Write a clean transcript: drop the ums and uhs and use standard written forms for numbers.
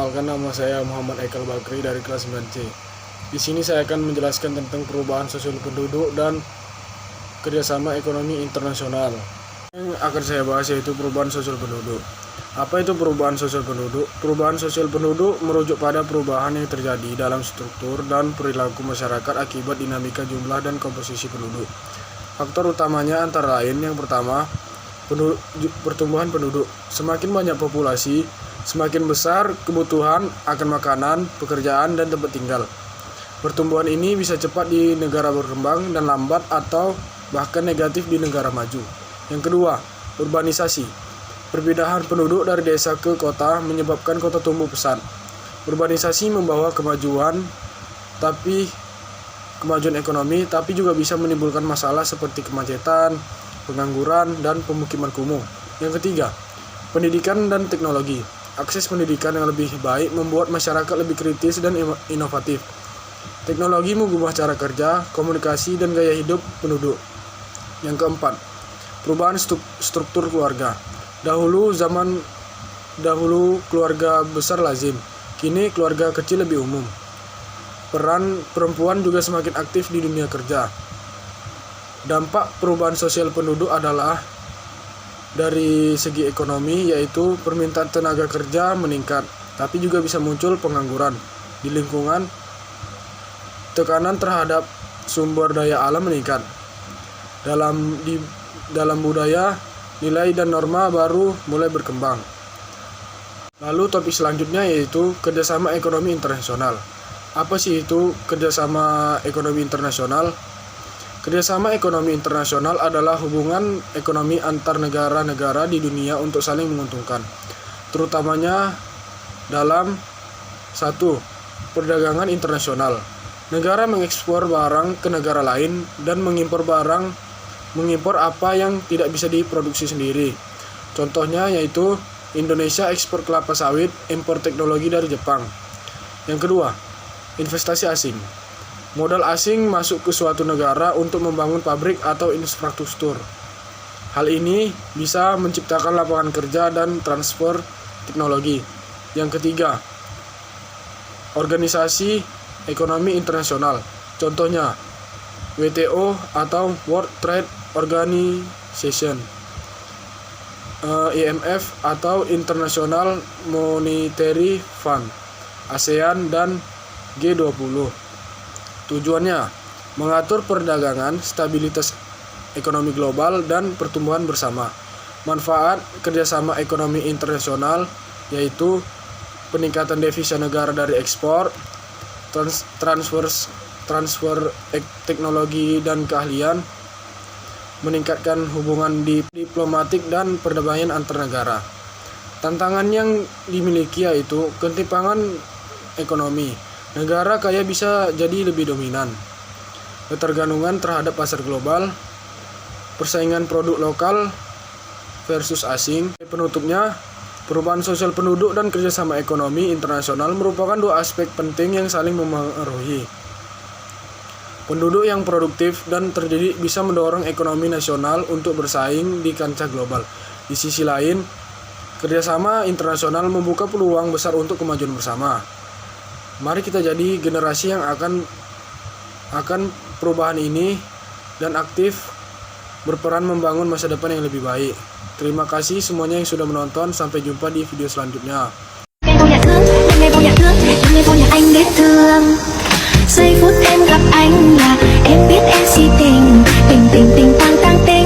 Perkenalkan, nama saya Muhammad Aikal Bakri dari kelas 9C. Di sini saya akan menjelaskan tentang perubahan sosial penduduk dan kerjasama ekonomi internasional. Yang akan saya bahas yaitu perubahan sosial penduduk. Apa itu perubahan sosial penduduk? Perubahan sosial penduduk merujuk pada perubahan yang terjadi dalam struktur dan perilaku masyarakat akibat dinamika jumlah dan komposisi penduduk. Faktor utamanya antara lain yang pertama, pertumbuhan penduduk. Semakin banyak populasi, semakin besar kebutuhan akan makanan, pekerjaan, dan tempat tinggal. Pertumbuhan ini bisa cepat di negara berkembang dan lambat atau bahkan negatif di negara maju. Yang kedua, urbanisasi. Perpindahan penduduk dari desa ke kota menyebabkan kota tumbuh pesat. Urbanisasi membawa kemajuan ekonomi, tapi juga bisa menimbulkan masalah seperti kemacetan, pengangguran, dan pemukiman kumuh. Yang ketiga, pendidikan dan teknologi. Akses pendidikan yang lebih baik membuat masyarakat lebih kritis dan inovatif. Teknologi mengubah cara kerja, komunikasi, dan gaya hidup penduduk. Yang keempat, perubahan struktur keluarga. Dahulu keluarga besar lazim, kini keluarga kecil lebih umum. Peran perempuan juga semakin aktif di dunia kerja. Dampak perubahan sosial penduduk adalah dari segi ekonomi, yaitu permintaan tenaga kerja meningkat, tapi juga bisa muncul pengangguran di lingkungan. Tekanan terhadap sumber daya alam meningkat. Dalam budaya, nilai dan norma baru mulai berkembang. Lalu topik selanjutnya yaitu kerjasama ekonomi internasional. Apa sih itu kerjasama ekonomi internasional? Kerjasama ekonomi internasional adalah hubungan ekonomi antar negara-negara di dunia untuk saling menguntungkan, terutamanya dalam 1. Perdagangan internasional. Negara mengekspor barang ke negara lain dan mengimpor apa yang tidak bisa diproduksi sendiri. Contohnya yaitu Indonesia ekspor kelapa sawit, impor teknologi dari Jepang. Yang kedua, investasi asing. Modal asing masuk ke suatu negara untuk membangun pabrik atau infrastruktur. Hal ini bisa menciptakan lapangan kerja dan transfer teknologi. Yang ketiga, organisasi ekonomi internasional. Contohnya WTO atau World Trade Organization, IMF atau International Monetary Fund, ASEAN, dan G20. Tujuannya mengatur perdagangan, stabilitas ekonomi global, dan pertumbuhan bersama. Manfaat kerjasama ekonomi internasional yaitu peningkatan devisa negara dari ekspor, transfer teknologi dan keahlian, meningkatkan hubungan diplomatik dan perdamaian antar negara. Tantangan yang dimiliki yaitu ketimpangan ekonomi. Negara kaya bisa jadi lebih dominan, ketergantungan terhadap pasar global, persaingan produk lokal versus asing. Penutupnya, perubahan sosial penduduk dan kerjasama ekonomi internasional merupakan dua aspek penting yang saling memengaruhi. Penduduk yang produktif dan terdidik bisa mendorong ekonomi nasional untuk bersaing di kancah global. Di sisi lain, kerjasama internasional membuka peluang besar untuk kemajuan bersama. Mari kita jadi generasi yang akan perubahan ini dan aktif berperan membangun masa depan yang lebih baik. Terima kasih semuanya yang sudah menonton. Sampai jumpa di video selanjutnya. Giây phút em gặp anh là em biết em si tình, tình tình tình tăng tăng tên.